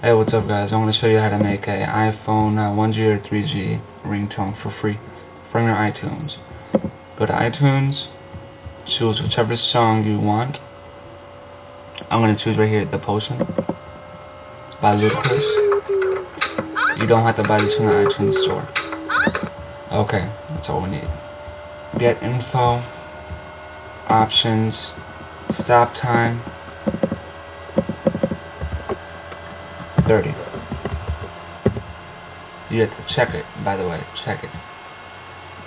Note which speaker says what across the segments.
Speaker 1: Hey, what's up guys? I'm going to show you how to make a iPhone 1G or 3G ringtone for free from your iTunes. Go to iTunes, choose whichever song you want. I'm going to choose right here, The Potion by Ludacris. You don't have to buy this from the iTunes store. Okay, that's all we need. Get info, options, stop time, 30. You have to check it, by the way, check it.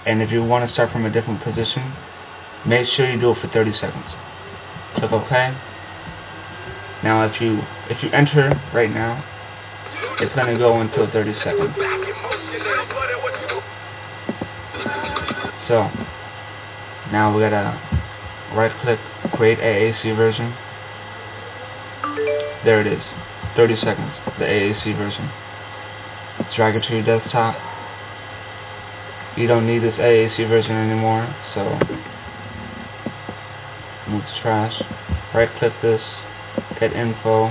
Speaker 1: And if you want to start from a different position, make sure you do it for 30 seconds. Click OK. Now if you enter right now, it's going to go until 30 seconds. So, now we gotta right click, create AAC version. There it is, 30 seconds, the AAC version. Drag it to your desktop. You don't need this AAC version anymore, so move to trash. Right click this, get info,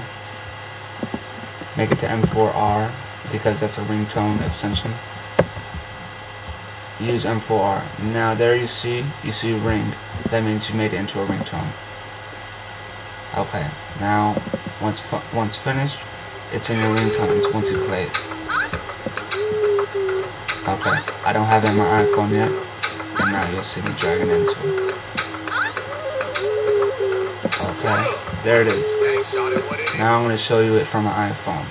Speaker 1: make it to M4R because that's a ringtone extension. Use M4R. Now there you see ring. That means you made it into a ringtone. Okay. Now once finished, it's in your ringtones once you play it. Okay. I don't have it on my iPhone yet, and now you'll see me dragging into it. Okay. There it is. Now I'm going to show you it from my iPhone.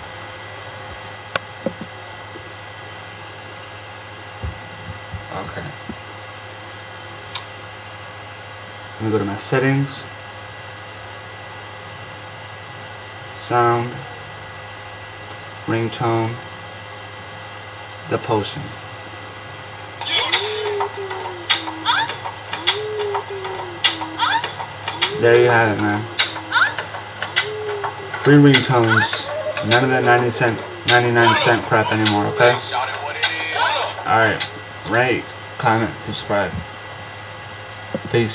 Speaker 1: Okay. Let me go to my settings, sound, ringtone, The Potion. There you have it, man. Free ringtones. None of the 99-cent crap anymore, okay? Alright. Rate, comment, subscribe. Peace.